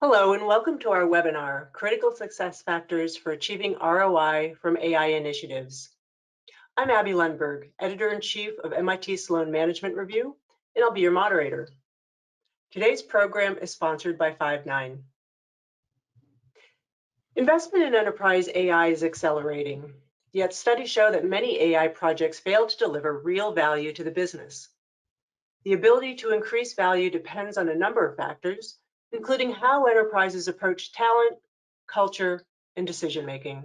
Hello and welcome to our webinar, Critical Success Factors for Achieving ROI from AI Initiatives. I'm Abby Lundberg, Editor-in-Chief of MIT Sloan Management Review, and I'll be your moderator. Today's program is sponsored by Five9. Investment in enterprise AI is accelerating, yet studies show that many AI projects fail to deliver real value to the business. The ability to increase value depends on a number of factors, including how enterprises approach talent, culture, and decision-making.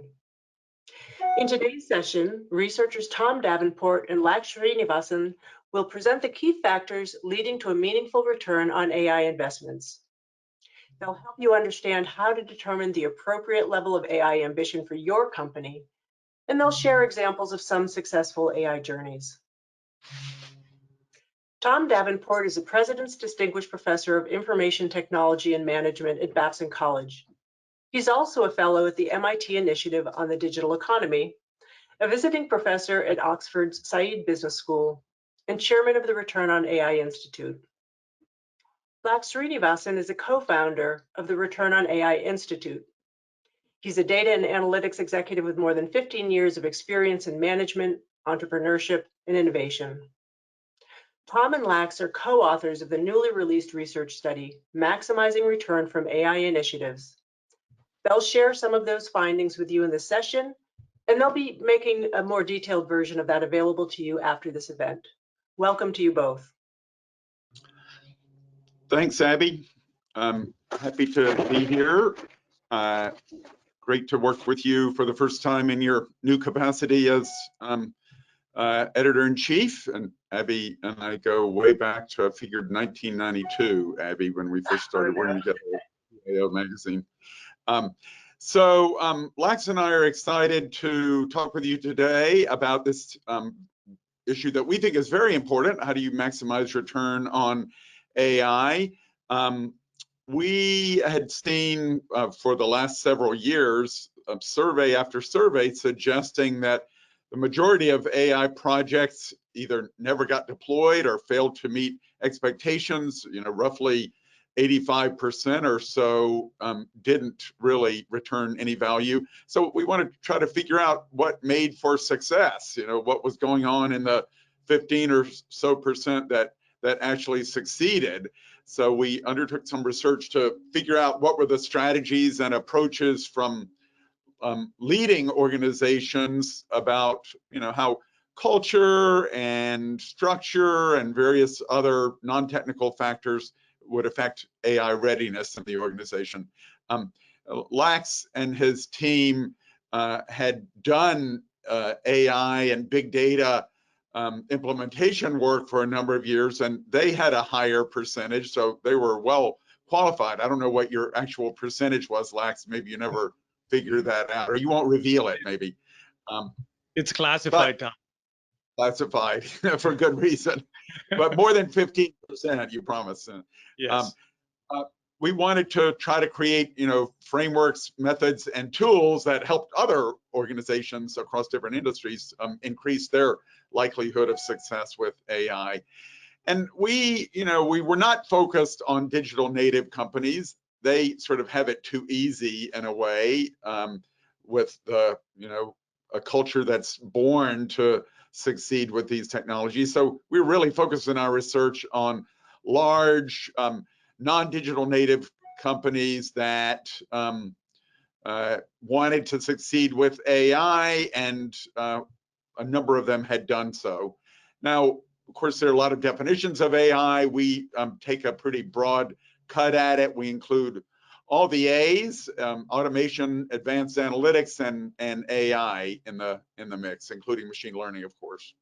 In today's session, researchers Tom Davenport and Laks Srinivasan will present the key factors leading to a meaningful return on AI investments. They'll help you understand how to determine the appropriate level of AI ambition for your company, and they'll share examples of some successful AI journeys. Tom Davenport is a President's Distinguished Professor of Information Technology and Management at Babson College. He's also a fellow at the MIT Initiative on the Digital Economy, a visiting professor at Oxford's Said Business School, and chairman of the Return on AI Institute. Laks Srinivasan is a co-founder of the Return on AI Institute. He's a data and analytics executive with more than 15 years of experience in management, entrepreneurship, and innovation. Tom and Laks are co-authors of the newly released research study, Maximizing Return from AI Initiatives. They'll share some of those findings with you in this session, and they'll be making a more detailed version of that available to you after this event. Welcome to you both. Thanks, Abby. I'm happy to be here. Great to work with you for the first time in your new capacity as Editor-in-Chief, and Abby and I go way back to, I figured, 1992, Abby, when we first started working together at AO Magazine. Laks and I are excited to talk with you today about this issue that we think is very important. How do you maximize return on AI? We had seen for the last several years, survey after survey suggesting that the majority of AI projects either never got deployed or failed to meet expectations. Roughly 85% or so didn't really return any value. So we want to try to figure out what made for success. What was going on in the 15 or so percent that actually succeeded. So we undertook some research to figure out what were the strategies and approaches from leading organizations about how culture and structure and various other non-technical factors would affect AI readiness in the organization. Laks and his team had done AI and big data implementation work for a number of years, and they had a higher percentage, so they were well qualified. I don't know what your actual percentage was, Laks. Maybe you never figure that out, or you won't reveal it, maybe. It's classified, Tom. Classified for good reason, but more than 15%, you promise. Yes. We wanted to try to create, frameworks, methods, and tools that helped other organizations across different industries increase their likelihood of success with AI. And we were not focused on digital native companies. They sort of have it too easy in a way, with the, a culture that's born to succeed with these technologies. So we're really focused in our research on large non-digital native companies that wanted to succeed with AI, and a number of them had done so. Now, of course, there are a lot of definitions of AI. We take a pretty broad cut at it. We include all the A's, automation, advanced analytics, and AI in the mix, including machine learning, of course.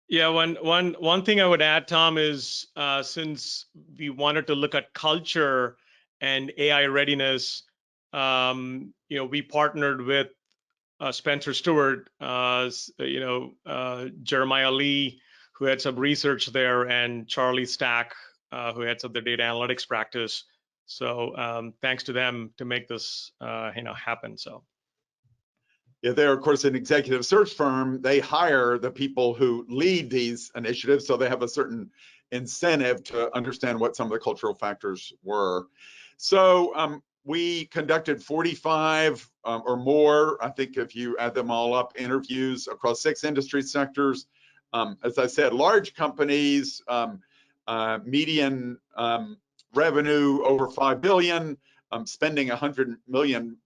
Yeah, one thing I would add, Tom, is since we wanted to look at culture and AI readiness, we partnered with Spencer Stewart, Jeremiah Lee, who heads up research there, and Charlie Stack, who heads up the data analytics practice. So thanks to them to make this happen. So. Yeah, they're of course an executive search firm. They hire the people who lead these initiatives, so they have a certain incentive to understand what some of the cultural factors were. So we conducted 45 or more, I think if you add them all up, interviews across 6 industry sectors. As I said, large companies, median revenue over 5 billion, spending $100 million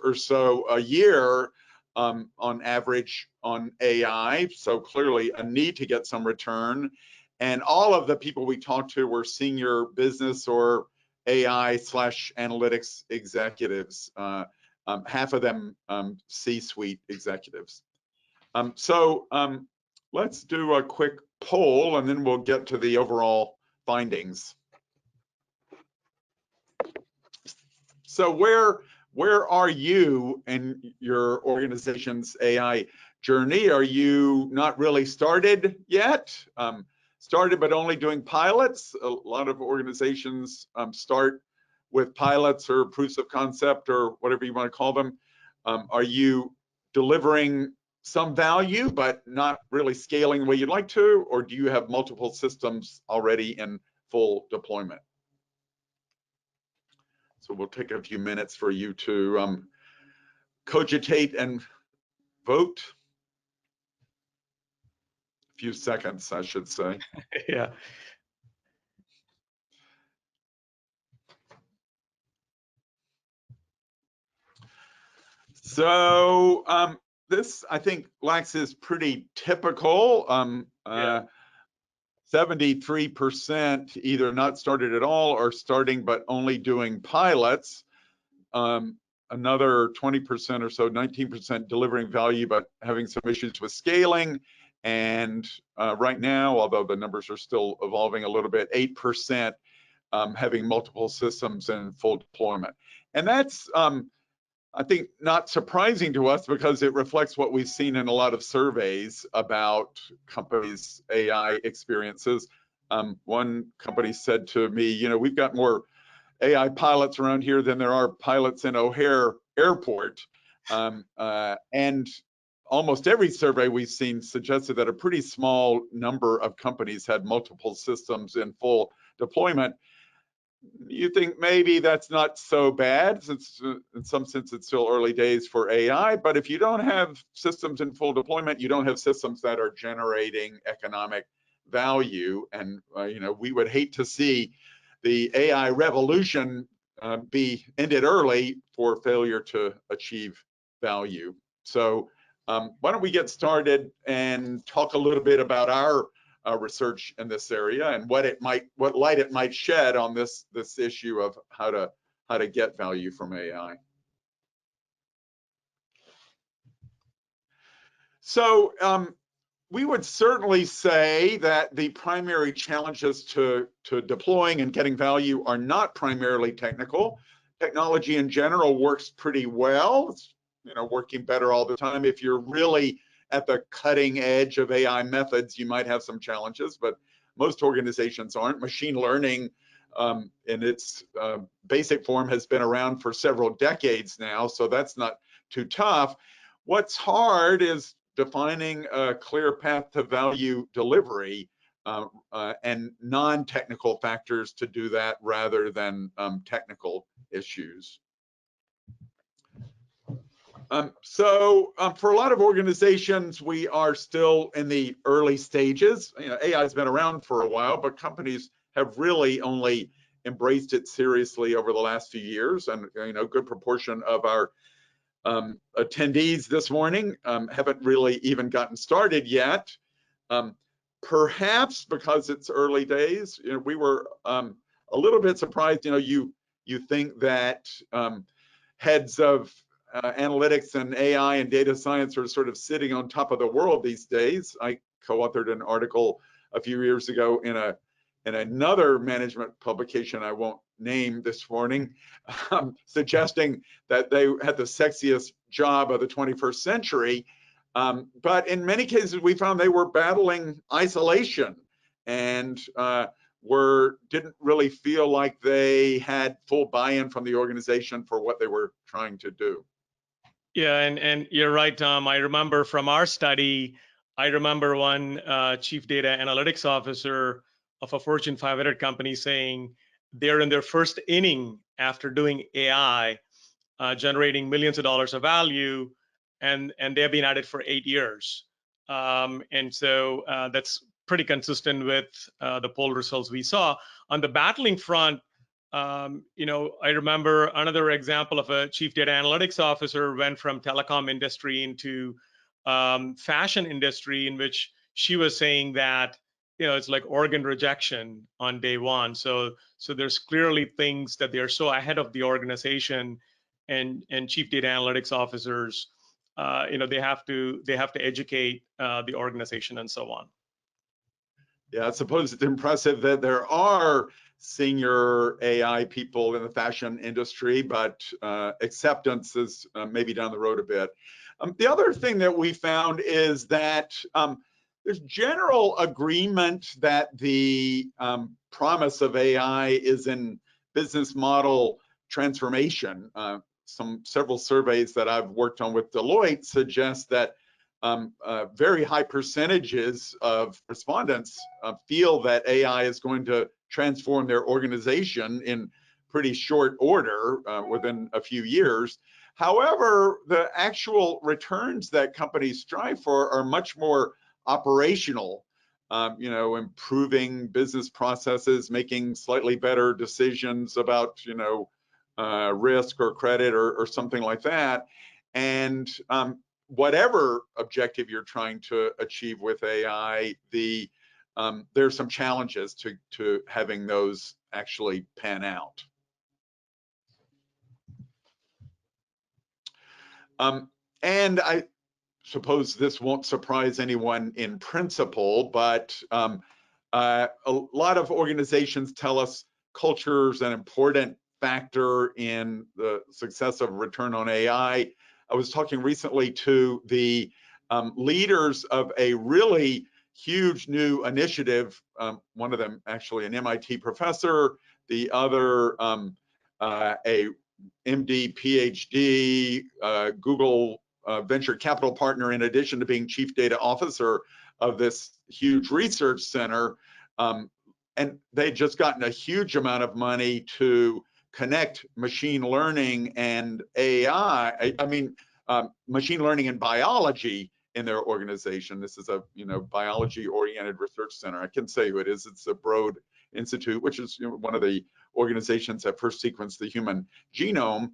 or so a year on average on AI. So clearly a need to get some return. And all of the people we talked to were senior business or AI/analytics executives, half of them C-suite executives. So let's do a quick poll and then we'll get to the overall findings. So where are you in your organization's AI journey? Are you not really started yet? Started but only doing pilots? A lot of organizations start with pilots or proofs of concept or whatever you want to call them. Are you delivering some value but not really scaling the way you'd like to? Or do you have multiple systems already in full deployment? So we'll take a few minutes for you to cogitate and vote. A few seconds, I should say. Yeah. So this, I think, Laks, is pretty typical. 73% either not started at all or starting but only doing pilots. Another 20% or so, 19% delivering value but having some issues with scaling. And right now, although the numbers are still evolving a little bit, 8% having multiple systems in full deployment. And that's, I think, not surprising to us because it reflects what we've seen in a lot of surveys about companies' AI experiences. One company said to me, you know, we've got more AI pilots around here than there are pilots in O'Hare Airport. And almost every survey we've seen suggested that a pretty small number of companies had multiple systems in full deployment. You think maybe that's not so bad, since in some sense it's still early days for AI, but if you don't have systems in full deployment, you don't have systems that are generating economic value. And you know, we would hate to see the AI revolution be ended early for failure to achieve value. So why don't we get started and talk a little bit about our research in this area and what light it might shed on this issue of how to get value from AI. So we would certainly say that the primary challenges to deploying and getting value are not primarily technical. Technology in general works pretty well. It's, you know, working better all the time. If you're really at the cutting edge of AI methods, you might have some challenges, but most organizations aren't. Machine learning in its basic form has been around for several decades now, so that's not too tough. What's hard is defining a clear path to value delivery and non-technical factors to do that rather than technical issues. So for a lot of organizations, we are still in the early stages. You know, AI has been around for a while, but companies have really only embraced it seriously over the last few years. And you know, a good proportion of our attendees this morning haven't really even gotten started yet. Perhaps because it's early days, you know, we were a little bit surprised. You know, you think that heads of analytics and AI and data science are sort of sitting on top of the world these days. I co-authored an article a few years ago in another management publication I won't name this morning, suggesting that they had the sexiest job of the 21st century. But in many cases, we found they were battling isolation and didn't really feel like they had full buy-in from the organization for what they were trying to do. Yeah, and you're right, Tom. I remember from our study, I remember one chief data analytics officer of a Fortune 500 company saying they're in their first inning after doing AI, generating millions of dollars of value, and they've been at it for 8 years. And so that's pretty consistent with the poll results we saw. On the battling front, I remember another example of a chief data analytics officer went from telecom industry into fashion industry, in which she was saying that it's like organ rejection on day one. So there's clearly things that they're so ahead of the organization, and chief data analytics officers, they have to educate the organization and so on. Yeah, I suppose it's impressive that there are senior AI people in the fashion industry, but acceptance is maybe down the road a bit. The other thing that we found is that there's general agreement that the promise of AI is in business model transformation. Several surveys that I've worked on with Deloitte suggest that very high percentages of respondents feel that AI is going to transform their organization in pretty short order, within a few years. However, the actual returns that companies strive for are much more operational, improving business processes, making slightly better decisions about, risk or credit or something like that. And whatever objective you're trying to achieve with AI, there's some challenges to having those actually pan out. And I suppose this won't surprise anyone in principle, but a lot of organizations tell us culture is an important factor in the success of return on AI. I was talking recently to the leaders of a really huge new initiative, one of them actually an MIT professor, the other a MD, PhD, Google venture capital partner, in addition to being chief data officer of this huge research center. And they'd just gotten a huge amount of money to connect machine learning and AI, machine learning and biology in their organization. This is a biology-oriented research center. I can say who it is. It's the Broad Institute, which is one of the organizations that first sequenced the human genome.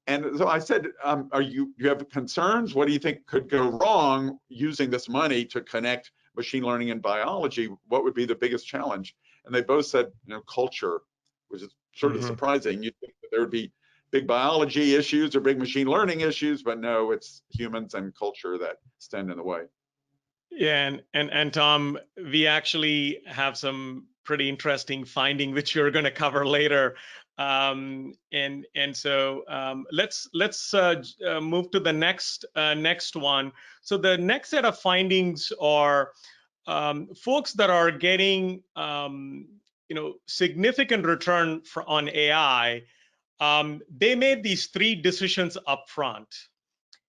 And so I said, do you have concerns? What do you think could go wrong using this money to connect machine learning and biology? What would be the biggest challenge? And they both said, culture, which is sort of surprising. You'd think that there would be big biology issues or big machine learning issues, but no, it's humans and culture that stand in the way. Yeah, and Tom, we actually have some pretty interesting finding which you're going to cover later. And so let's move to the next one. So the next set of findings are folks that are getting significant return on AI. They made these 3 decisions up front.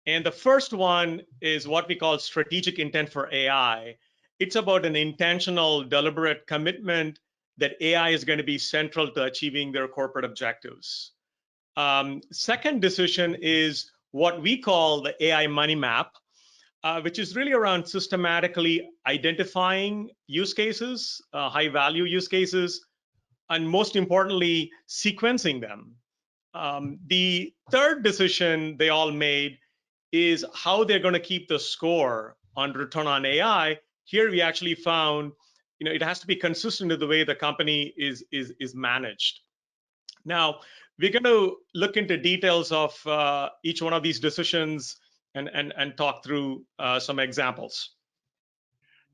And the first one is what we call strategic intent for AI. It's about an intentional, deliberate commitment that AI is going to be central to achieving their corporate objectives. Second decision is what we call the AI money map, which is really around systematically identifying use cases, high value use cases, and most importantly, sequencing them. The third decision they all made is how they're going to keep the score on return on AI. Here we actually found, it has to be consistent with the way the company is managed. Now, we're going to look into details of each one of these decisions and talk through some examples.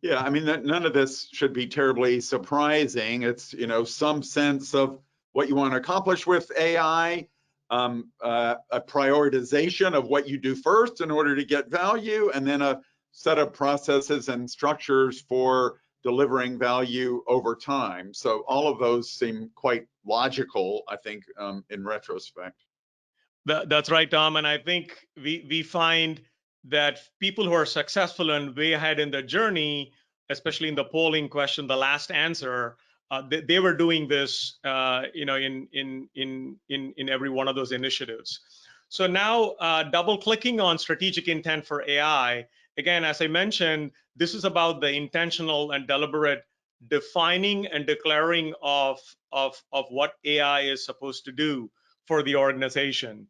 Yeah, I mean, none of this should be terribly surprising. It's, some sense of what you want to accomplish with AI, a prioritization of what you do first in order to get value, and then a set of processes and structures for delivering value over time. So all of those seem quite logical, I think, in retrospect. That's right, Tom. And I think we find that people who are successful and way ahead in the journey, especially in the polling question, the last answer, they were doing this, in every one of those initiatives. So now, double clicking on strategic intent for AI. Again, as I mentioned, this is about the intentional and deliberate defining and declaring of what AI is supposed to do for the organization.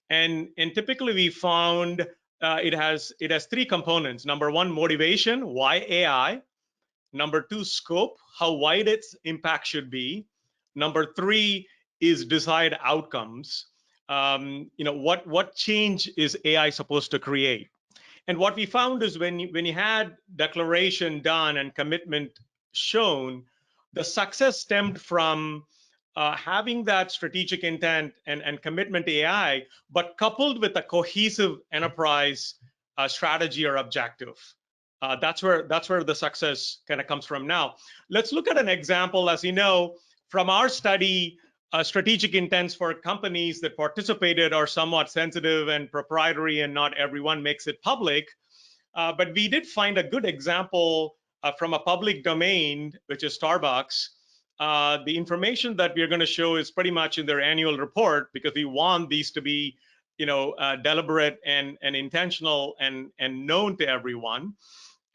And typically we found it has three components. Number one, motivation, why AI? Number two, scope, how wide its impact should be. Number three is desired outcomes. What change is AI supposed to create? And what we found is when you had declaration done and commitment shown, the success stemmed from having that strategic intent and commitment to AI, but coupled with a cohesive enterprise strategy or objective. That's where the success kind of comes from. Now, let's look at an example. As you know, from our study, strategic intents for companies that participated are somewhat sensitive and proprietary, and not everyone makes it public. But we did find a good example from a public domain, which is Starbucks. The information that we're going to show is pretty much in their annual report, because we want these to be, deliberate and intentional and known to everyone.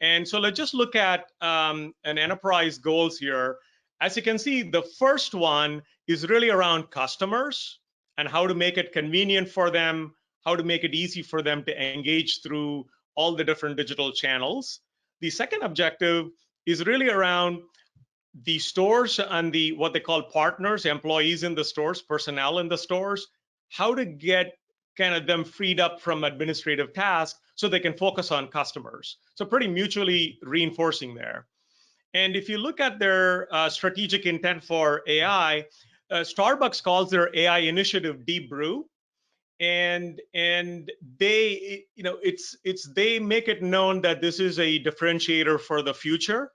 And so let's just look at an enterprise goals here. As you can see, the first one is really around customers and how to make it convenient for them, how to make it easy for them to engage through all the different digital channels. The second objective is really around the stores and what they call partners, employees in the stores, personnel in the stores, how to get kind of them freed up from administrative tasks so they can focus on customers. So pretty mutually reinforcing there. And if you look at their strategic intent for AI, Starbucks calls their AI initiative Deep Brew. And they, they make it known that this is a differentiator for the future.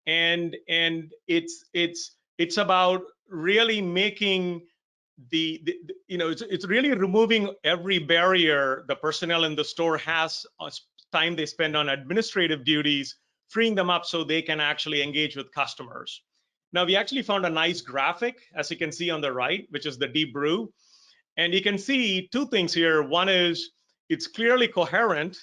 And it's about really making it's really removing every barrier the personnel in the store has time they spend on administrative duties, freeing them up so they can actually engage with customers. Now, we actually found a nice graphic, as you can see on the right, which is the Deep Brew. And you can see two things here. One is it's clearly coherent,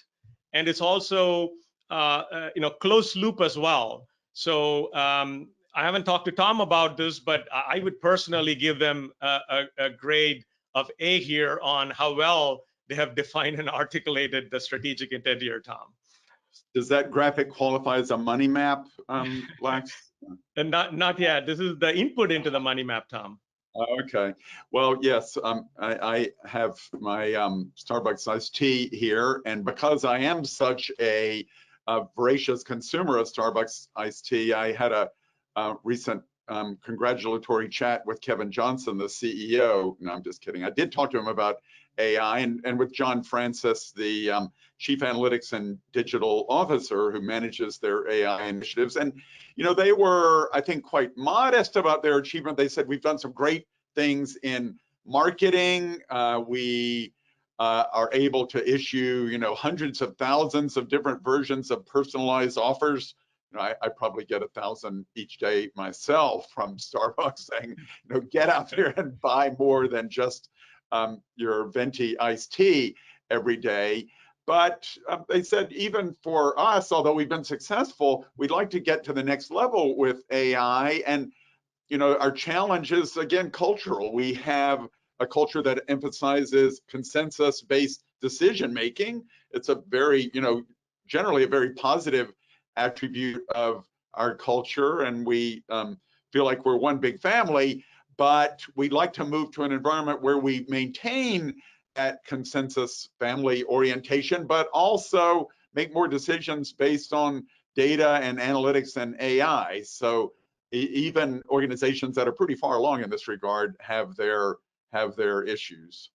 and it's also closed loop as well. So I haven't talked to Tom about this, but I would personally give them a grade of A here on how well they have defined and articulated the strategic intent here, Tom. Does that graphic qualify as a money map, Laks? And not yet. This is the input into the money map, Tom. Okay. Well, yes, I have my Starbucks iced tea here, and because I am such a voracious consumer of Starbucks iced tea, I had a recent congratulatory chat with Kevin Johnson, the CEO. No, I'm just kidding. I did talk to him about AI, and with John Francis, the Chief Analytics and Digital Officer who manages their AI initiatives. And, they were, I think, quite modest about their achievement. They said, we've done some great things in marketing. We are able to issue, hundreds of thousands of different versions of personalized offers. I probably get 1,000 each day myself from Starbucks saying, get out there and buy more than just your venti iced tea every day. But they said, even for us, although we've been successful, we'd like to get to the next level with AI. And, our challenge is, again, cultural. We have a culture that emphasizes consensus-based decision-making. It's a very, generally a very positive attribute of our culture, and we feel like we're one big family, but we'd like to move to an environment where we maintain that consensus family orientation, but also make more decisions based on data and analytics and AI. So even organizations that are pretty far along in this regard have their issues.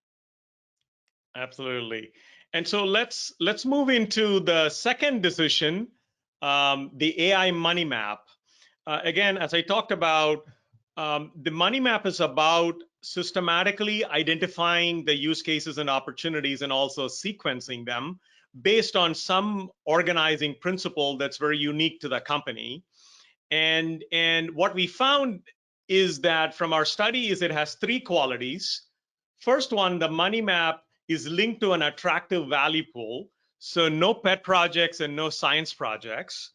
Absolutely. And so let's move into the second decision, the AI money map. Again, as I talked about, the money map is about systematically identifying the use cases and opportunities and also sequencing them based on some organizing principle that's very unique to the company. And what we found is that from our study is it has three qualities. First one, the money map is linked to an attractive value pool. So no pet projects and no science projects.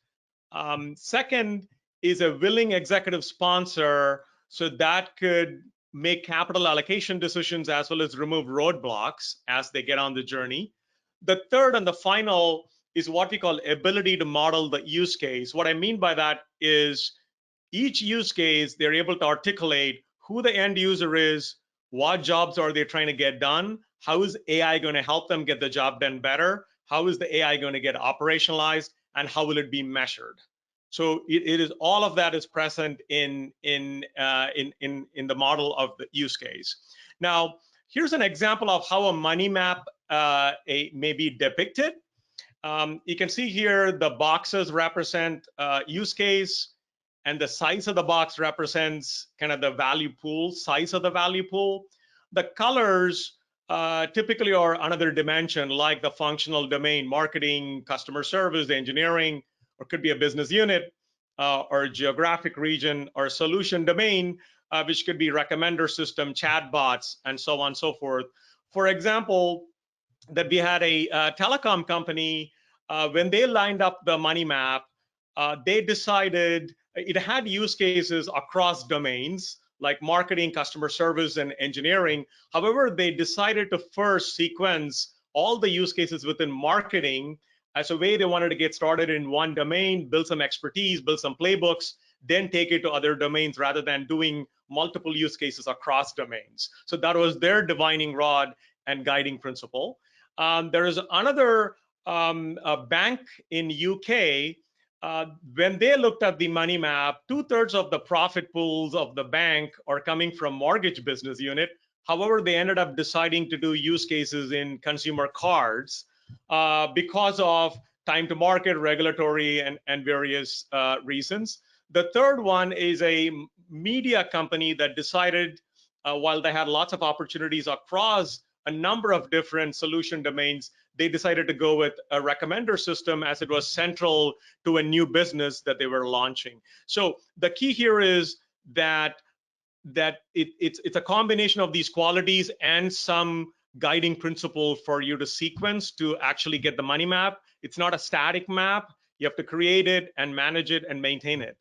Second is a willing executive sponsor, so that could make capital allocation decisions as well as remove roadblocks as they get on the journey. The third and the final is what we call ability to model the use case. What I mean by that is each use case, they're able to articulate who the end user is, what jobs are they trying to get done, how is AI going to help them get the job done better, how is the AI going to get operationalized, and how will it be measured. So it is all of that is present in the model of the use case. Now, here's an example of how a money map may be depicted. You can see here the boxes represent use case, and the size of the box represents kind of the value pool, size of the value pool. The colors typically are another dimension, like the functional domain, marketing, customer service, engineering, or could be a business unit, or a geographic region, or a solution domain, which could be recommender system, chatbots, and so on and so forth. For example, that we had a telecom company, when they lined up the money map, they decided it had use cases across domains like marketing, customer service, and engineering. However, they decided to first sequence all the use cases within marketing as a way they wanted to get started in one domain, build some expertise, build some playbooks, then take it to other domains rather than doing multiple use cases across domains. So that was their divining rod and guiding principle. There is another a bank in UK. When they looked at the money map, 2/3 of the profit pools of the bank are coming from mortgage business unit. However, they ended up deciding to do use cases in consumer cards because of time to market, regulatory, and various reasons. The third one is a media company that decided, while they had lots of opportunities across a number of different solution domains, they decided to go with a recommender system as it was central to a new business that they were launching. So the key here is that it's a combination of these qualities and some guiding principle for you to sequence to actually get the money map. It's not a static map. You have to create it and manage it and maintain it.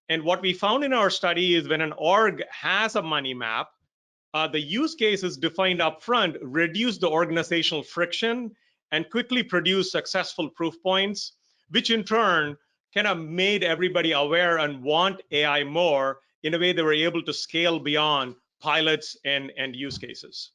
And what we found in our study is when an org has a money map, the use cases defined upfront reduce the organizational friction and quickly produce successful proof points, which in turn kind of made everybody aware and want AI more. In a way, they were able to scale beyond pilots and use cases.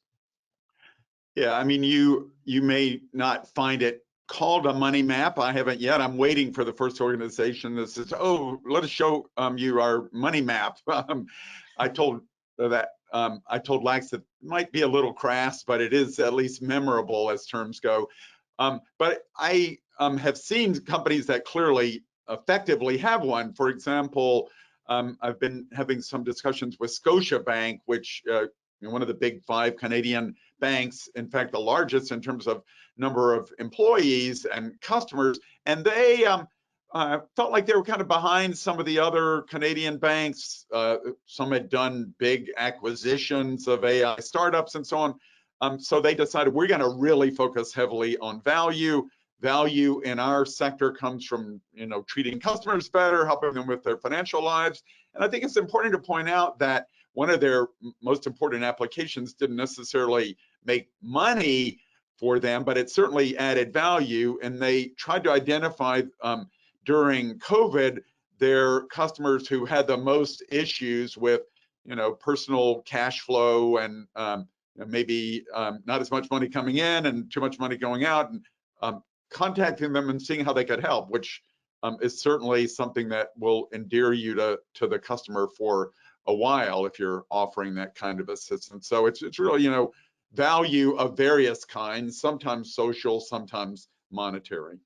Yeah, I mean, you may not find it called a money map. I haven't yet. I'm waiting for the first organization that says, "Oh, let us show you our money map." I told Laks that it might be a little crass, but it is at least memorable as terms go. But I have seen companies that clearly effectively have one. For example, I've been having some discussions with Scotiabank, which one of the big 5 Canadian banks, in fact, the largest in terms of number of employees and customers, and they felt like they were kind of behind some of the other Canadian banks. Some had done big acquisitions of AI startups and so on. So they decided we're going to really focus heavily on value. Value in our sector comes from, treating customers better, helping them with their financial lives. And I think it's important to point out that one of their most important applications didn't necessarily make money for them, but it certainly added value. And they tried to identify during COVID their customers who had the most issues with, personal cash flow and maybe not as much money coming in and too much money going out, and contacting them and seeing how they could help, which is certainly something that will endear you to the customer for a while if you're offering that kind of assistance. So it's really, value of various kinds, sometimes social, sometimes monetary.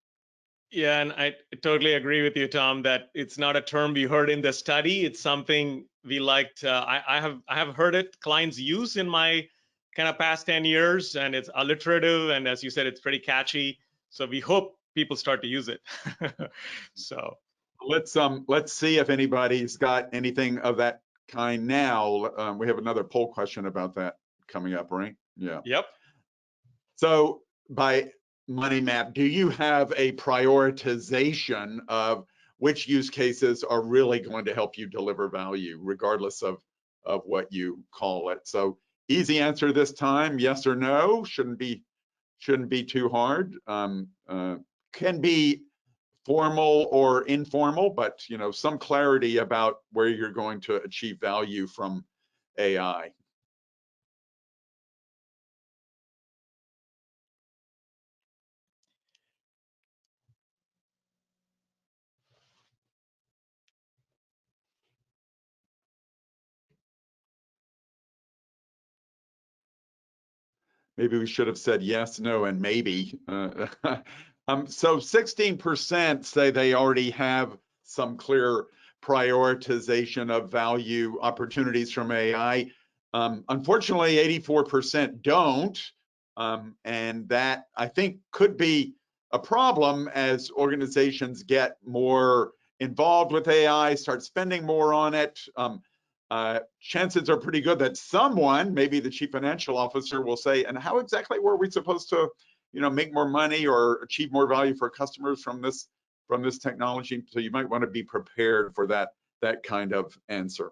Yeah, and I totally agree with you, Tom, that it's not a term we heard in the study. It's something we liked. I have heard it clients use in my kind of past 10 years, and it's alliterative, and as you said, it's pretty catchy. So we hope people start to use it. So Let's see if anybody's got anything of that kind now. We have another poll question about that coming up, right? Yeah. Yep. So by Money Map, do you have a prioritization of which use cases are really going to help you deliver value, regardless of what you call it? So easy answer this time, yes or no. Shouldn't be too hard. Can be formal or informal, but some clarity about where you're going to achieve value from AI. Maybe we should have said yes, no, and maybe. So 16% say they already have some clear prioritization of value opportunities from AI. Unfortunately, 84% don't. And that, I think, could be a problem as organizations get more involved with AI, start spending more on it. Chances are pretty good that someone, maybe the chief financial officer, will say, and how exactly were we supposed to make more money or achieve more value for customers from this technology? So you might want to be prepared for that kind of answer.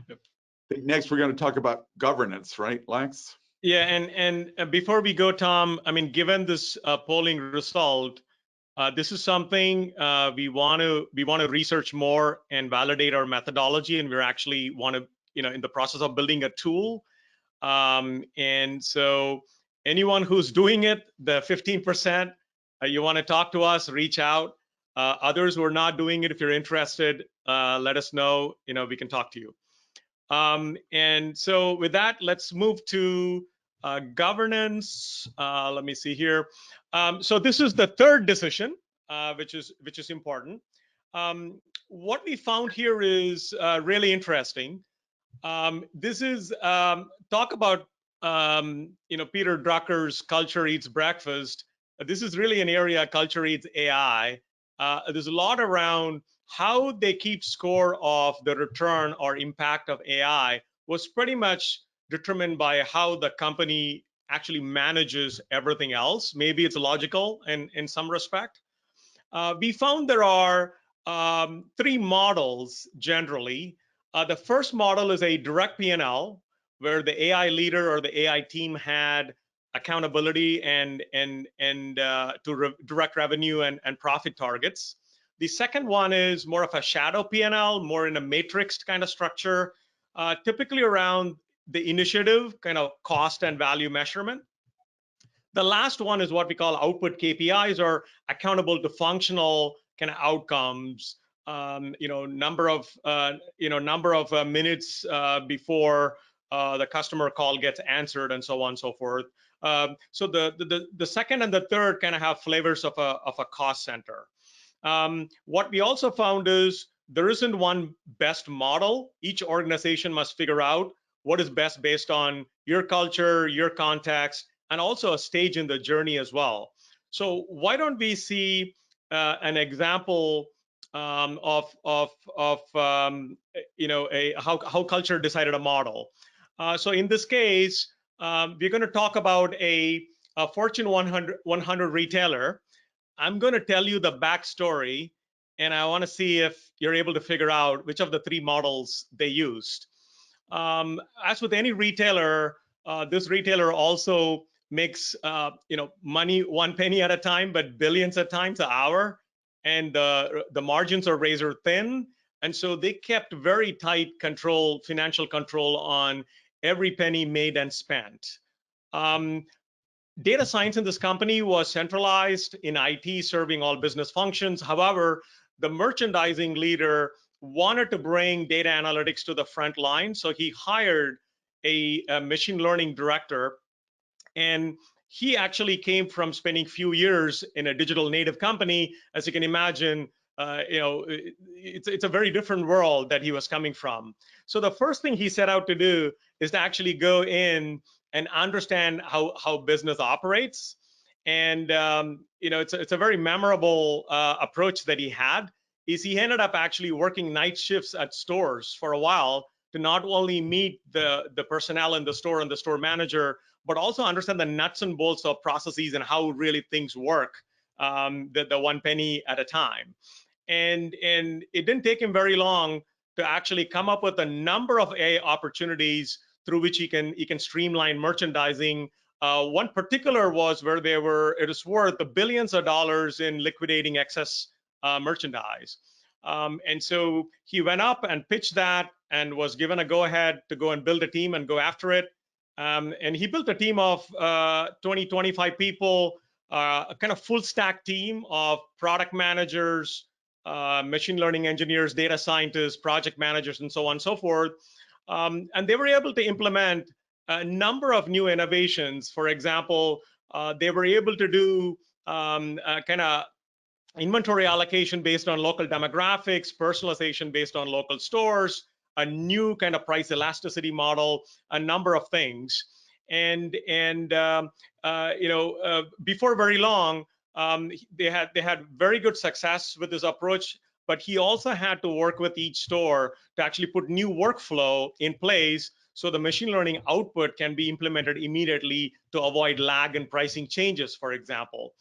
Yep. I think next we're going to talk about governance, right, Laks? Yeah, and before we go, Tom, I mean, given this polling result, this is something we want to research more and validate our methodology, and we're actually in the process of building a tool. And so anyone who's doing it, the 15%, you want to talk to us, reach out. Others who are not doing it, if you're interested, let us know. We can talk to you. And so with that, let's move to governance. Let me see here. So this is the third decision, which is important. What we found here is really interesting. This is talk about Peter Drucker's culture eats breakfast. This is really an area, culture eats AI. There's a lot around how they keep score of the return or impact of AI was pretty much determined by how the company actually manages everything else. Maybe it's logical in some respect. We found there are three models generally. The first model is a direct P&L, where the AI leader or the AI team had accountability and to direct revenue and profit targets. The second one is more of a shadow P&L, more in a matrix kind of structure, typically around the initiative, kind of cost and value measurement. The last one is what we call output KPIs, or accountable to functional kind of outcomes. Number of minutes before the customer call gets answered, and so on and so forth. So the second and the third kind of have flavors of a cost center. What we also found is there isn't one best model. Each organization must figure out what is best based on your culture, your context, and also a stage in the journey as well. So why don't we see an example of how culture decided a model? So in this case, we're going to talk about a Fortune 100 retailer. I'm going to tell you the backstory, and I want to see if you're able to figure out which of the three models they used. As with any retailer, this retailer also makes money 1 penny at a time, but billions at times an hour, and the margins are razor thin, and so they kept very tight control, financial control on every penny made and spent. Data science in this company was centralized in IT, serving all business functions. However, the merchandising leader wanted to bring data analytics to the front line, so he hired a machine learning director, and he actually came from spending few years in a digital native company. As you can imagine, it's a very different world that he was coming from. So the first thing he set out to do is to actually go in and understand how business operates. And it's a very memorable approach that he had. is he ended up actually working night shifts at stores for a while to not only meet the personnel in the store and the store manager, but also understand the nuts and bolts of processes and how really things work, the one penny at a time. And it didn't take him very long to actually come up with a number of AI opportunities through which he can streamline merchandising. One particular was where it was worth the billions of dollars in liquidating excess merchandise. And so he went up and pitched that and was given a go-ahead to go and build a team and go after it. And he built a team of 20, 25 people, a kind of full stack team of product managers, machine learning engineers, data scientists, project managers, and so on and so forth. And they were able to implement a number of new innovations. For example, they were able to do kind of inventory allocation based on local demographics, personalization based on local stores, a new kind of price elasticity model, a number of things. And before very long, they had very good success with this approach, but he also had to work with each store to actually put new workflow in place so the machine learning output can be implemented immediately to avoid lag in pricing changes, for example.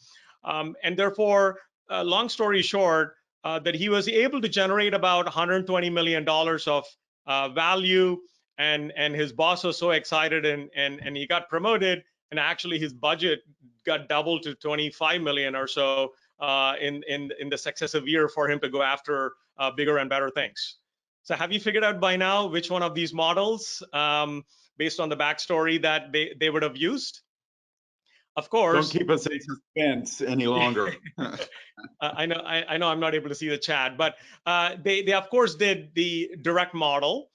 And therefore, long story short, that he was able to generate about $120 million of value, and his boss was so excited, and he got promoted, and actually his budget got doubled to 25 million or so in the successive year for him to go after bigger and better things. So have you figured out by now which one of these models, based on the backstory, that they would have used? Of course. Don't keep us in suspense any longer. I know I'm not able to see the chat, but they of course did the direct model,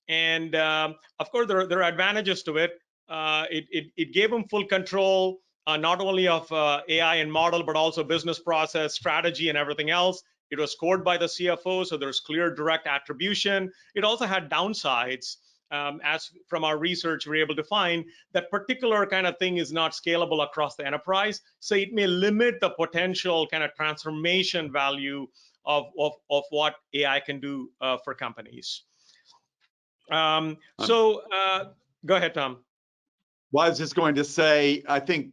and of course there are advantages to it. It gave them full control, not only of AI and model, but also business process, strategy, and everything else. It was scored by the CFO, so there's clear direct attribution. It also had downsides. As from our research, we're able to find that particular kind of thing is not scalable across the enterprise. So it may limit the potential kind of transformation value of what AI can do for companies. Go ahead, Tom. Well, I was just going to say, I think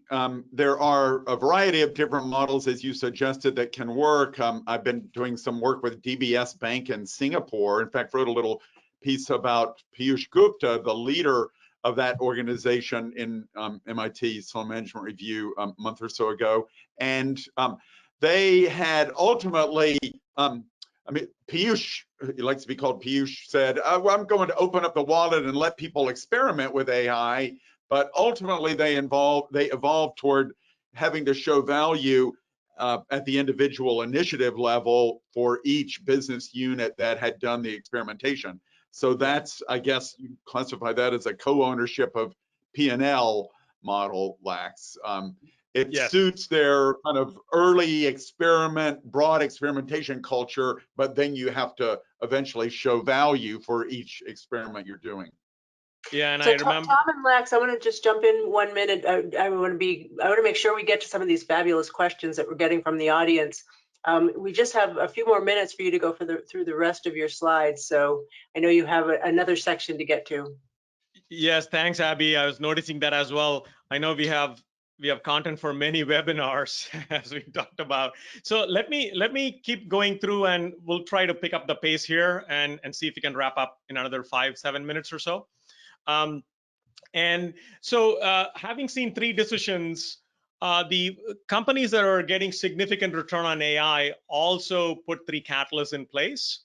there are a variety of different models, as you suggested, that can work. I've been doing some work with DBS Bank in Singapore. In fact, wrote a little piece about Piyush Gupta, the leader of that organization in MIT Sloan Management Review a month or so ago. And they had ultimately, Piyush, he likes to be called Piyush, said, well, I'm going to open up the wallet and let people experiment with AI. But ultimately, they evolved toward having to show value at the individual initiative level for each business unit that had done the experimentation. So that's, I guess, you classify that as a co-ownership of P&L model, Laks. It suits their kind of early experiment, broad experimentation culture, but then you have to eventually show value for each experiment you're doing. Yeah, and so I remember Tom and Laks, I want to just jump in 1 minute. I want to make sure we get to some of these fabulous questions that we're getting from the audience. We just have a few more minutes for you to go through the rest of your slides. So I know you have another section to get to. Yes, thanks, Abby. I was noticing that as well. I know we have content for many webinars, as we talked about. So let me keep going through, and we'll try to pick up the pace here and see if we can wrap up in another 5-7 minutes or so. And so having seen 3 decisions, the companies that are getting significant return on AI also put 3 catalysts in place.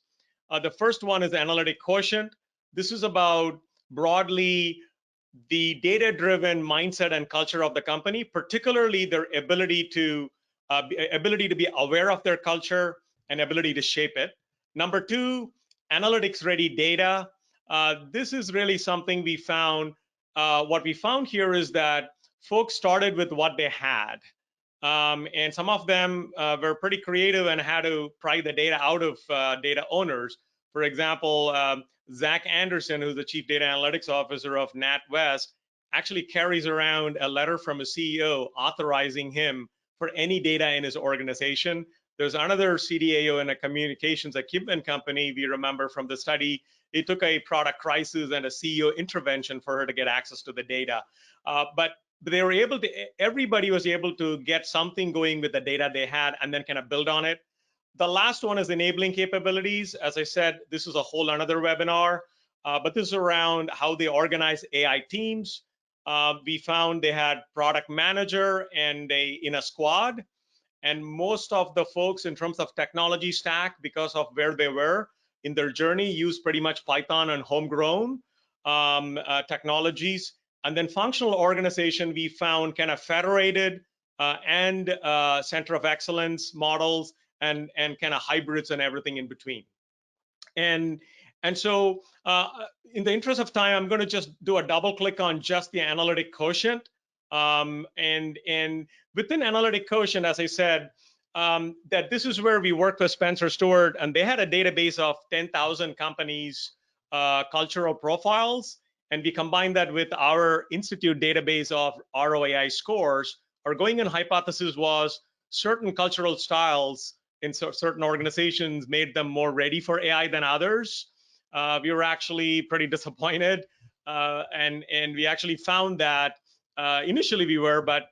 The first one is analytic quotient. This is about broadly the data-driven mindset and culture of the company, particularly their ability to be aware of their culture and ability to shape it. Number 2, analytics-ready data. This is really something we found. What we found here is that folks started with what they had. And some of them were pretty creative and had to pry the data out of data owners. For example, Zach Anderson, who's the Chief Data Analytics Officer of NatWest, actually carries around a letter from a CEO authorizing him for any data in his organization. There's another CDAO in a communications equipment company, we remember from the study, it took a product crisis and a CEO intervention for her to get access to the data. But they were able to, everybody was able to get something going with the data they had and then kind of build on it. The last one is enabling capabilities. As I said, this is a whole another webinar, but this is around how they organize AI teams. We found they had product manager and in a squad, and most of the folks in terms of technology stack, because of where they were in their journey, use pretty much Python and homegrown technologies. And then functional organization, we found kind of federated and center of excellence models and kind of hybrids and everything in between. And so in the interest of time, I'm going to just do a double click on just the analytic quotient. And within analytic quotient, as I said, that this is where we worked with Spencer Stewart, and they had a database of 10,000 companies' cultural profiles, and we combined that with our institute database of ROI scores. Our going-in hypothesis was certain cultural styles in certain organizations made them more ready for AI than others. We were actually pretty disappointed, and we actually found that initially we were, but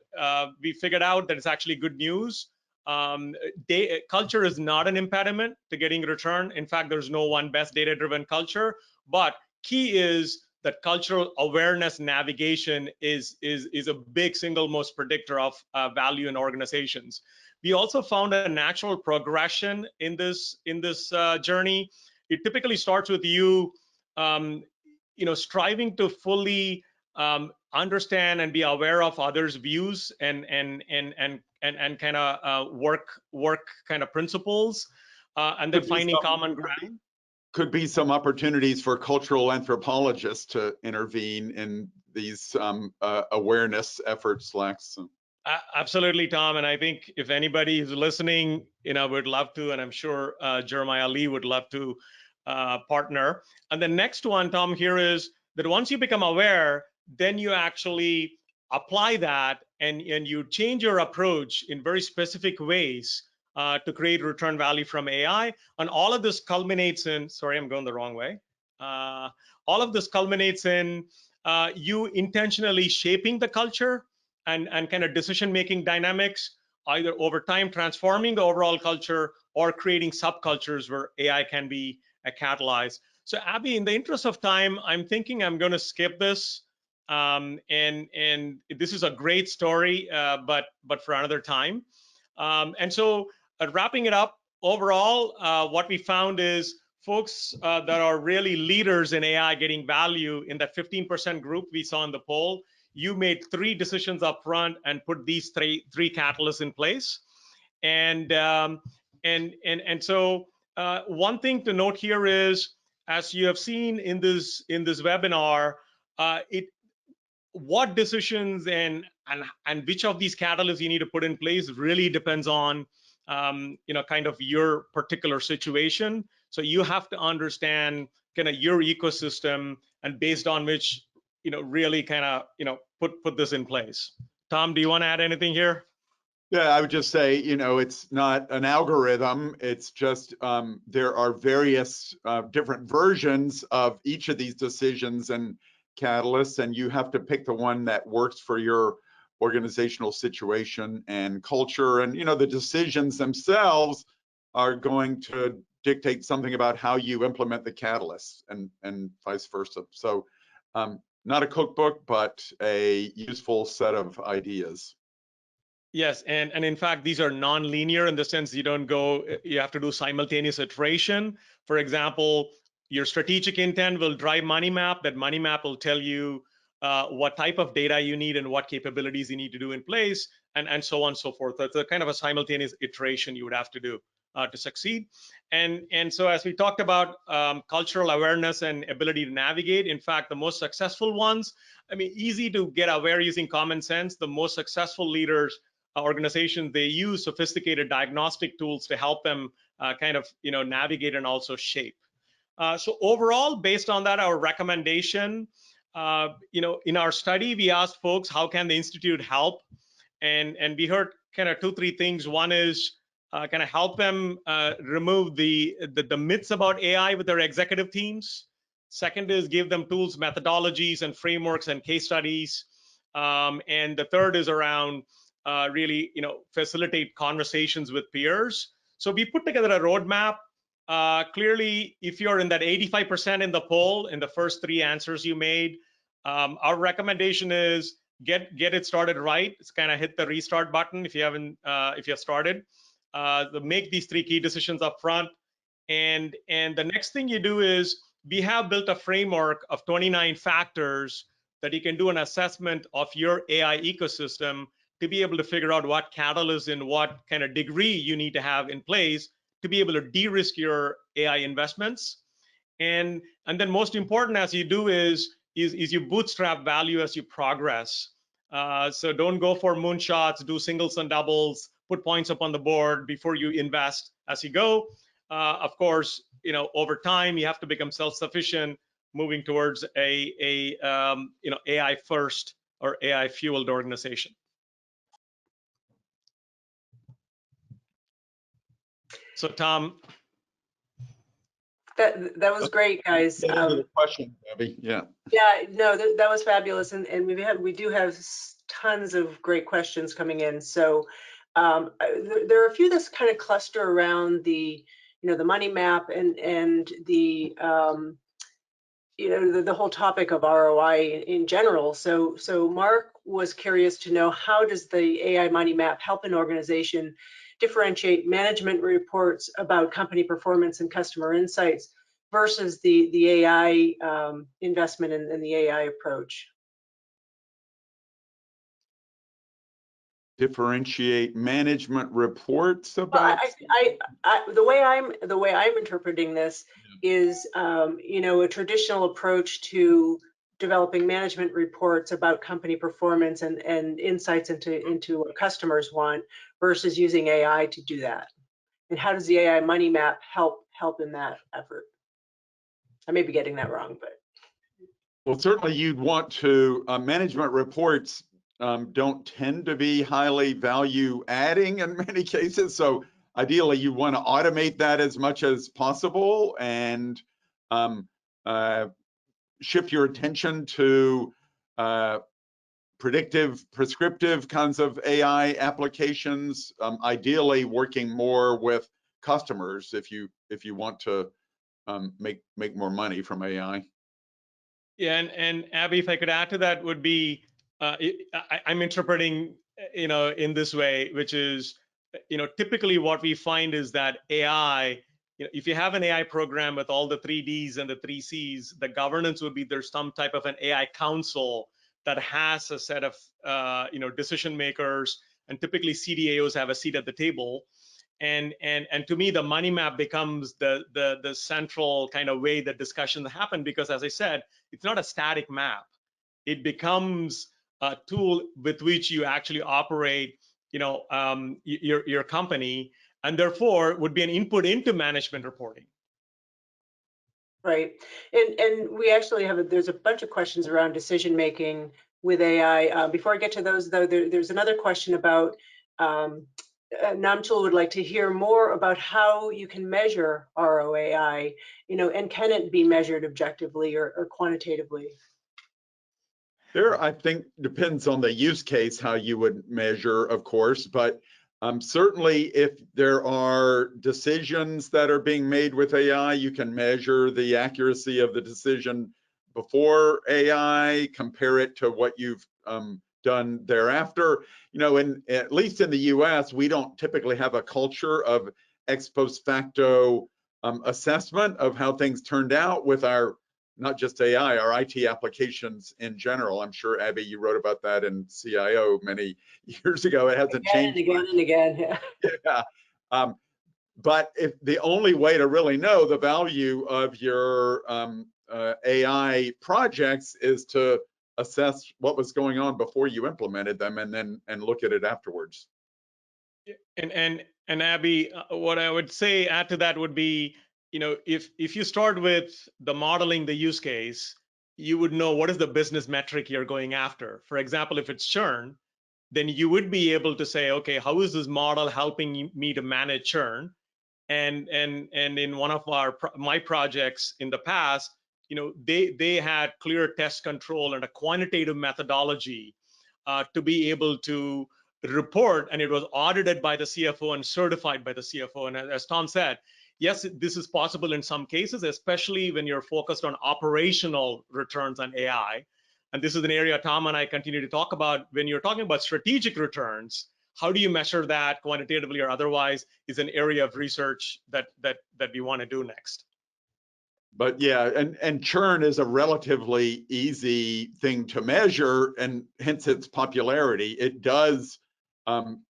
we figured out that it's actually good news. Culture is not an impediment to getting return. In fact, there's no one best data-driven culture, but key is that cultural awareness navigation is a big single most predictor of value in organizations. We also found a natural progression in this journey. It typically starts with you, striving to fully understand and be aware of others' views and kind of work kind of principles, and then finding common ground. Could be some opportunities for cultural anthropologists to intervene in these awareness efforts, Laks. Absolutely, Tom. And I think if anybody is listening, would love to, and I'm sure Jeremiah Lee would love to partner. And the next one, Tom, here is that once you become aware, then you actually apply that and you change your approach in very specific ways to create return value from AI. And all of this culminates in, sorry, I'm going the wrong way. All of this culminates in you intentionally shaping the culture and kind of decision-making dynamics, either over time transforming the overall culture or creating subcultures where AI can be a catalyst. So Abby, in the interest of time, I'm thinking I'm going to skip this. And this is a great story, but for another time. And so wrapping it up, overall, what we found is folks that are really leaders in AI getting value in that 15% group we saw in the poll. You made 3 decisions up front and put these three catalysts in place. And so one thing to note here is, as you have seen in this webinar, what decisions and which of these catalysts you need to put in place really depends on kind of your particular situation. So you have to understand kind of your ecosystem, and based on which really kind of put this in place. Tom, do you want to add anything here? Yeah, I would just say, it's not an algorithm. It's just there are various different versions of each of these decisions and catalysts, and you have to pick the one that works for your organizational situation and culture. And the decisions themselves are going to dictate something about how you implement the catalysts, and vice versa. So not a cookbook, but a useful set of ideas. Yes, and in fact, these are non-linear in the sense you have to do simultaneous iteration. For example, your strategic intent will drive money map. That money map will tell you what type of data you need and what capabilities you need to do in place, and so on and so forth. That's a kind of a simultaneous iteration you would have to do to succeed. And so as we talked about cultural awareness and ability to navigate, in fact, the most successful ones, easy to get aware using common sense. The most successful leaders, organizations, they use sophisticated diagnostic tools to help them kind of navigate and also shape. So overall, based on that, our recommendation, in our study, we asked folks, how can the Institute help? And we heard kind of 2-3 things. One is kind of help them remove the myths about AI with their executive teams. Second is give them tools, methodologies, and frameworks and case studies. And the third is around really, facilitate conversations with peers. So we put together a roadmap. Clearly, if you're in that 85% in the poll, in the first 3 answers you made, our recommendation is get it started right. It's kind of hit the restart button if you haven't, if you've started. Make these 3 key decisions up front. And the next thing you do is we have built a framework of 29 factors that you can do an assessment of your AI ecosystem to be able to figure out what catalysts and what kind of degree you need to have in place to be able to de-risk your AI investments. And then most important as you do is you bootstrap value as you progress. So don't go for moonshots, do singles and doubles, put points up on the board before you invest as you go. Of course, over time you have to become self-sufficient, moving towards a AI first or AI fueled organization. So Tom, that was great, guys. The question, Abby. Yeah. Yeah, no, that was fabulous, and we do have tons of great questions coming in. So there are a few that kind of cluster around the the money map and the the whole topic of ROI in general. So Mark was curious to know, how does the AI money map help an organization differentiate management reports about company performance and customer insights versus the AI investment and the AI approach? Differentiate management reports about. The way I'm interpreting this is, a traditional approach to developing management reports about company performance and insights into what customers want versus using AI to do that. And how does the AI money map help in that effort? I may be getting that wrong, but. Well, certainly you'd want to, management reports don't tend to be highly value adding in many cases. So ideally you want to automate that as much as possible and shift your attention to predictive, prescriptive kinds of AI applications, ideally working more with customers if you want to make more money from AI. Yeah, and Abby, if I could add to that, would be I'm interpreting in this way, which is typically what we find is that AI, if you have an AI program with all the 3 Ds and the 3 Cs, the governance would be there's some type of an AI council that has a set of decision makers, and typically CDAOs have a seat at the table. And to me, the money map becomes the central kind of way that discussions happen, because as I said, it's not a static map. It becomes a tool with which you actually operate your company, and therefore would be an input into management reporting. Right, and we actually there's a bunch of questions around decision making with AI. Before I get to those, though, there's another question about Namchul would like to hear more about how you can measure ROI, and can it be measured objectively or quantitatively? There, I think, depends on the use case how you would measure, of course, but certainly if there are decisions that are being made with AI, you can measure the accuracy of the decision before AI, compare it to what you've done thereafter. At least in the US, we don't typically have a culture of ex post facto assessment of how things turned out with our, not just AI, our IT applications in general. I'm sure, Abby, you wrote about that in CIO many years ago. It hasn't changed. Again and again. Yeah. But if the only way to really know the value of your AI projects is to assess what was going on before you implemented them, and look at it afterwards. And Abby, what I would say add to that would be, if you start with the modeling the use case, you would know what is the business metric you're going after. For example, if it's churn, then you would be able to say, okay, how is this model helping me to manage churn? And in one of my projects in the past, they had clear test control and a quantitative methodology to be able to report, and it was audited by the CFO and certified by the CFO. And as Tom said, yes, this is possible in some cases, especially when you're focused on operational returns on AI. And this is an area Tom and I continue to talk about. When you're talking about strategic returns, how do you measure that quantitatively or otherwise is an area of research that we want to do next. But yeah, and churn is a relatively easy thing to measure, and hence its popularity. It does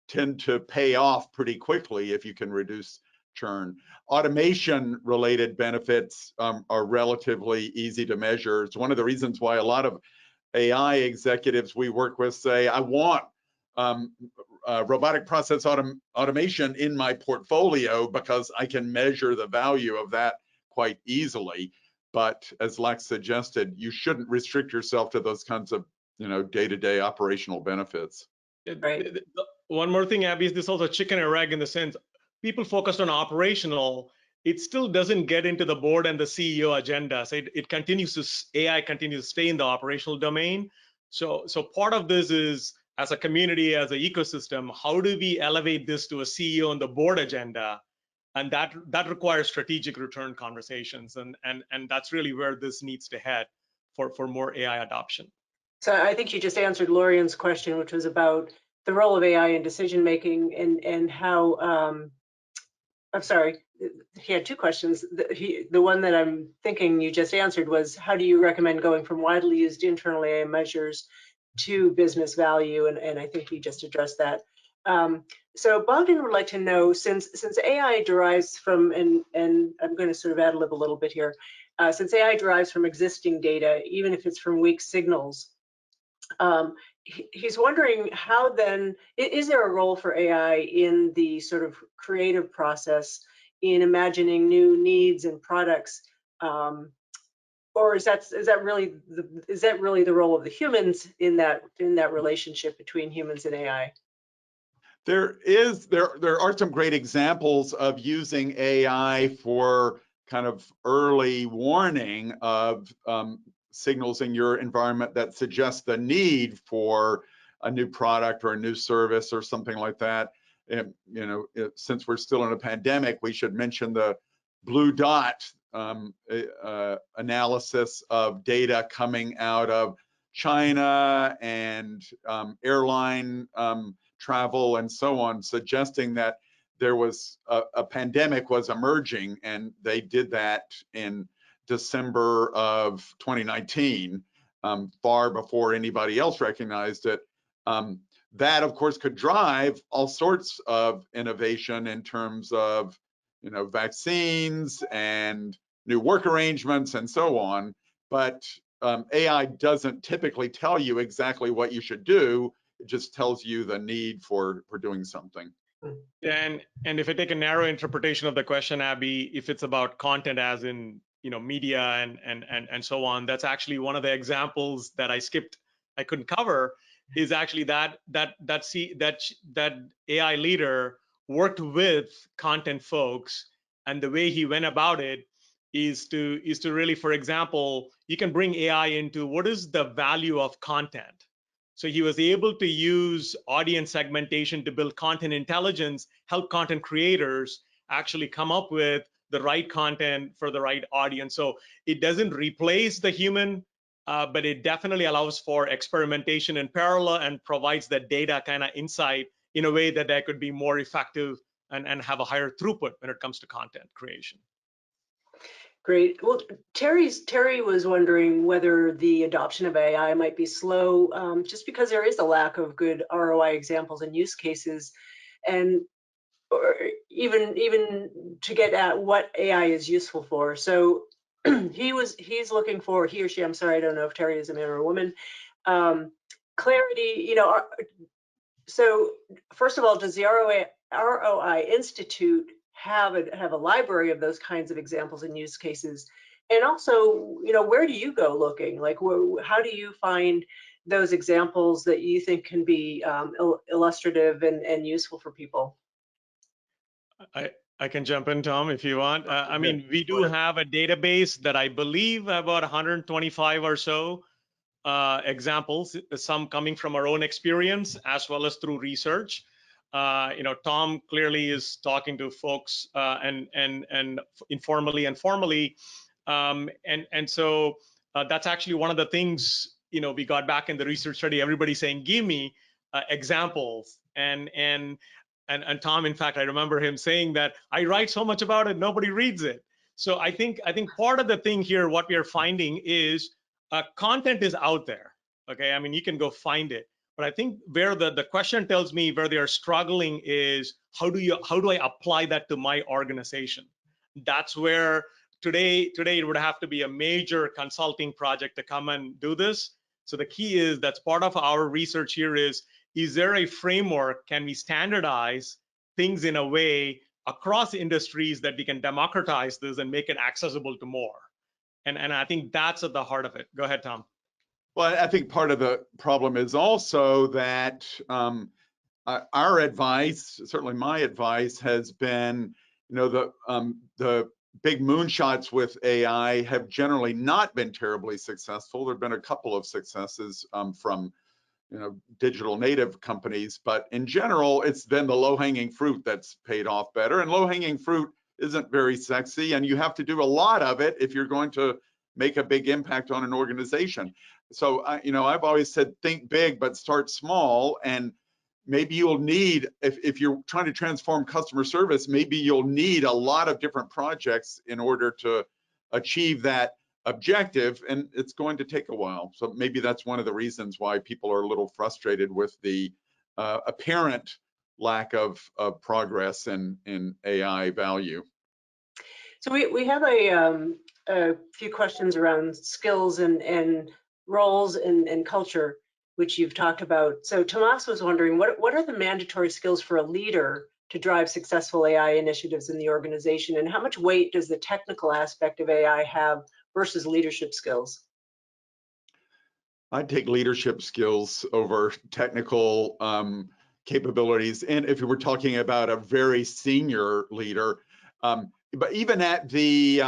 tend to pay off pretty quickly if you can reduce churn. Automation related benefits are relatively easy to measure. It's one of the reasons why a lot of AI executives we work with say, I want robotic process automation in my portfolio because I can measure the value of that quite easily. But as Laks suggested, you shouldn't restrict yourself to those kinds of day-to-day operational benefits. Right. One more thing, Abby, is this also chicken or egg in the sense people focused on operational, it still doesn't get into the board and the CEO agenda. So it continues to, AI continues to stay in the operational domain. So part of this is, as a community, as an ecosystem, how do we elevate this to a CEO and the board agenda? And that requires strategic return conversations. And that's really where this needs to head for more AI adoption. So I think you just answered Lorian's question, which was about the role of AI in decision making and how, I'm sorry, he had two questions. The one that I'm thinking you just answered was, how do you recommend going from widely used internal AI measures to business value? And I think you just addressed that. So Bogdan would like to know, since AI derives from, and I'm going to sort of ad-lib a little bit here, since AI derives from existing data, even if it's from weak signals, he's wondering how then, is there a role for AI in the sort of creative process in imagining new needs and products, or is that really the role of the humans in that relationship between humans and AI? There are some great examples of using AI for kind of early warning of signals in your environment that suggest the need for a new product or a new service or something like that. And, since we're still in a pandemic, we should mention the blue dot analysis of data coming out of China and airline travel and so on, suggesting that there was a pandemic was emerging, and they did that in December of 2019, far before anybody else recognized it. That, of course, could drive all sorts of innovation in terms of, vaccines and new work arrangements and so on. But AI doesn't typically tell you exactly what you should do. It just tells you the need for doing something. And if I take a narrow interpretation of the question, Abby, if it's about content as in media and so on, that's actually one of the examples that I skipped, I couldn't cover, is actually that AI leader worked with content folks, and the way he went about it is to really, for example, you can bring AI into what is the value of content. So he was able to use audience segmentation to build content intelligence, help content creators actually come up with the right content for the right audience. So it doesn't replace the human, but it definitely allows for experimentation in parallel and provides the data kind of insight in a way that could be more effective and have a higher throughput when it comes to content creation. Great. Well, Terry was wondering whether the adoption of AI might be slow, just because there is a lack of good ROI examples and use cases, and or even to get at what AI is useful for. So he's looking for, he or she, I'm sorry, I don't know if Terry is a man or a woman, clarity. So first of all, does the ROI Institute have a library of those kinds of examples and use cases? And also, where do you go looking? Like, how do you find those examples that you think can be illustrative and useful for people? I can jump in, Tom, if you want. I mean, we do have a database that I believe about 125 or so examples, some coming from our own experience as well as through research. Tom clearly is talking to folks and informally and formally, and so that's actually one of the things we got back in the research study. Everybody saying, "Give me examples," and Tom, in fact, I remember him saying that I write so much about it, nobody reads it. So I think part of the thing here, what we are finding is content is out there. Okay, I mean, you can go find it. But I think where the question tells me where they are struggling is how do I apply that to my organization? That's where today it would have to be a major consulting project to come and do this. So the key is that's part of our research here is there a framework? Can we standardize things in a way across industries that we can democratize this and make it accessible to more? And I think that's at the heart of it. Go ahead, Tom. Well, I think part of the problem is also that our advice, certainly my advice, has been, the big moonshots with AI have generally not been terribly successful. There have been a couple of successes from digital native companies, but in general, it's been the low-hanging fruit that's paid off better. And low-hanging fruit isn't very sexy, and you have to do a lot of it if you're going to make a big impact on an organization. So, I've always said, think big, but start small. And maybe you'll need, if you're trying to transform customer service, maybe you'll need a lot of different projects in order to achieve that objective, and it's going to take a while. So maybe that's one of the reasons why people are a little frustrated with the apparent lack of progress in AI value. So we have a few questions around skills and roles and culture, which you've talked about. So Tomas was wondering, what are the mandatory skills for a leader to drive successful AI initiatives in the organization, and how much weight does the technical aspect of AI have versus leadership skills? I'd take leadership skills over technical capabilities. And if we're talking about a very senior leader, but even at the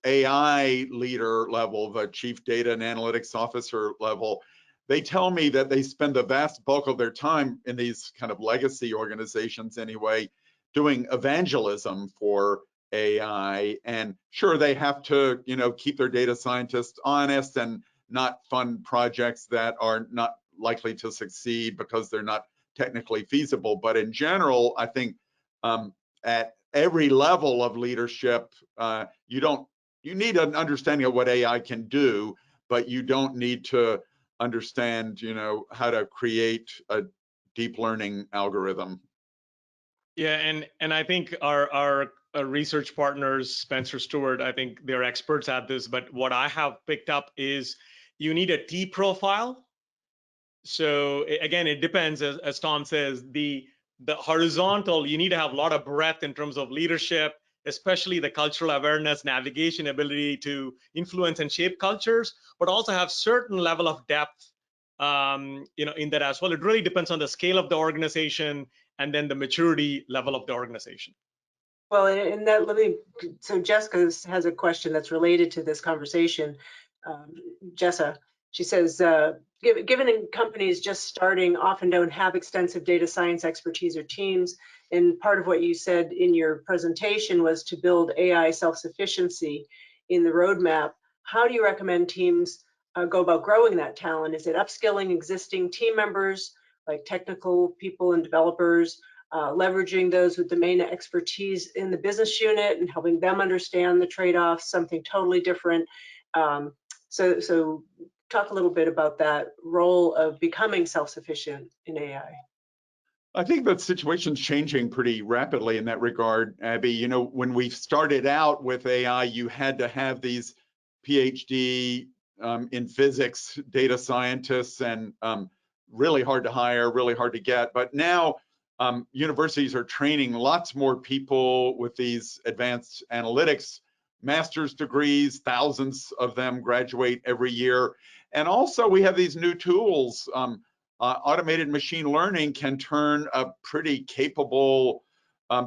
AI leader level, the chief data and analytics officer level, they tell me that they spend the vast bulk of their time in these kind of legacy organizations anyway, doing evangelism for AI. And sure, they have to keep their data scientists honest and not fund projects that are not likely to succeed because they're not technically feasible. But in general, I think at every level of leadership, you need an understanding of what AI can do, but you don't need to understand, how to create a deep learning algorithm. Yeah, and I think our research partners, Spencer Stewart, I think they're experts at this, but what I have picked up is you need a T profile. So again, it depends, as Tom says, the horizontal, you need to have a lot of breadth in terms of leadership, especially the cultural awareness, navigation ability to influence and shape cultures, but also have certain level of depth in that as well. It really depends on the scale of the organization and then the maturity level of the organization. Well, and that so Jessica has a question that's related to this conversation. Jessa, she says, given companies just starting often don't have extensive data science expertise or teams, and part of what you said in your presentation was to build AI self-sufficiency in the roadmap, how do you recommend teams go about growing that talent? Is it upskilling existing team members, like technical people and developers, leveraging those with domain expertise in the business unit and helping them understand the trade-offs, something totally different? So talk a little bit about that role of becoming self-sufficient in AI. I think the situation's changing pretty rapidly in that regard, Abby. When we started out with AI, you had to have these PhD in physics data scientists, and really hard to hire, really hard to get. But now universities are training lots more people with these advanced analytics master's degrees, thousands of them graduate every year. And also we have these new tools. Automated machine learning can turn a pretty capable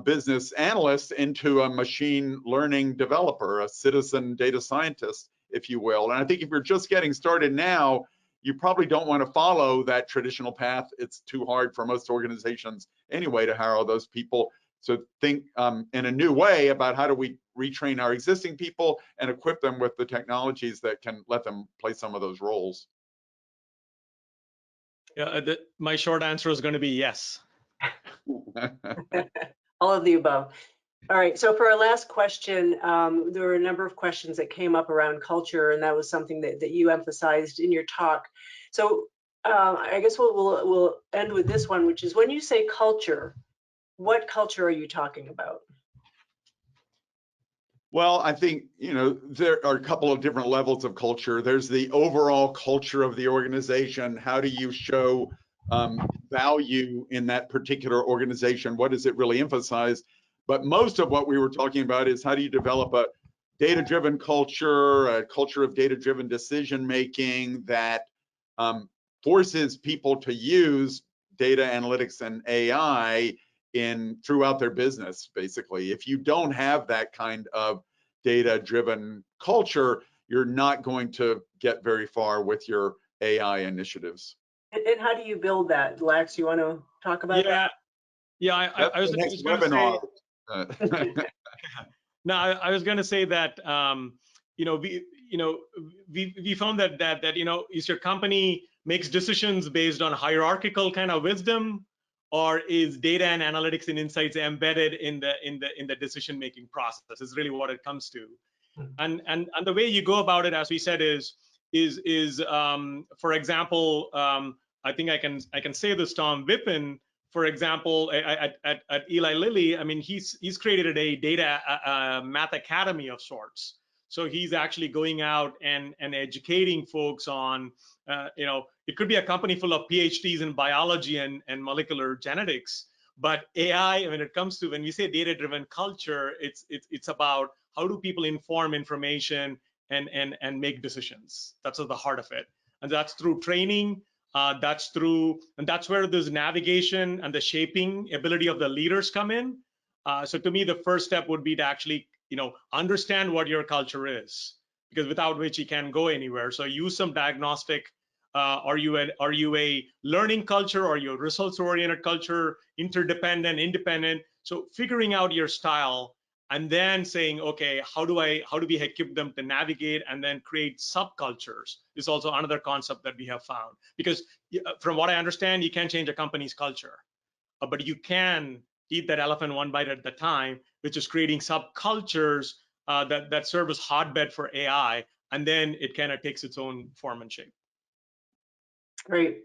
business analyst into a machine learning developer, a citizen data scientist, if you will. And I think if you're just getting started now, you probably don't want to follow that traditional path. It's too hard for most organizations anyway to hire all those people. So think in a new way about how do we retrain our existing people and equip them with the technologies that can let them play some of those roles. Yeah, my short answer is going to be yes. All of the above. All right, so for our last question, there were a number of questions that came up around culture, and that was something that you emphasized in your talk. So I guess we'll end with this one, which is when you say culture, what culture are you talking about? Well, I think, there are a couple of different levels of culture. There's the overall culture of the organization. How do you show value in that particular organization? What does it really emphasize? But most of what we were talking about is how do you develop a data-driven culture, a culture of data-driven decision-making that forces people to use data analytics and AI throughout their business, basically. If you don't have that kind of data-driven culture, you're not going to get very far with your AI initiatives. And how do you build that? Laks, you want to talk about that? Yeah, I was going to say. No, I was going to say that we found that is your company makes decisions based on hierarchical kind of wisdom, or is data and analytics and insights embedded in the decision making process? Is really what it comes to. And the way you go about it, as we said, is for example, I think I can say this, Tom Vipin, for example, at Eli Lilly, I mean, he's created a data math academy of sorts. So he's actually going out and educating folks on, it could be a company full of PhDs in biology and molecular genetics, but AI, when it comes to, when we say data-driven culture, it's about how do people inform information and make decisions. That's at the heart of it, and that's through training. That's where this navigation and the shaping ability of the leaders come in. So to me, the first step would be to actually, understand what your culture is, because without which you can't go anywhere. So use some diagnostic. Are you a learning culture? Are you a results-oriented culture? Interdependent, independent? So figuring out your style, and then saying, okay, how do we equip them to navigate and then create subcultures is also another concept that we have found. Because from what I understand, you can't change a company's culture, but you can eat that elephant one bite at a time, which is creating subcultures that serve as hotbed for AI, and then it kind of takes its own form and shape. Great.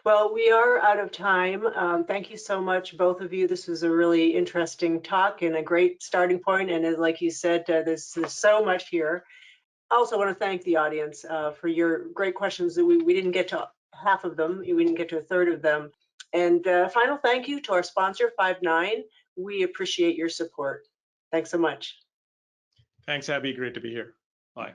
Well, we are out of time. Thank you so much, both of you. This was a really interesting talk and a great starting point. And like you said, there's so much here. I also want to thank the audience for your great questions. That we didn't get to half of them. We didn't get to a third of them. And final thank you to our sponsor, Five9. We appreciate your support. Thanks so much. Thanks, Abby. Great to be here. Bye.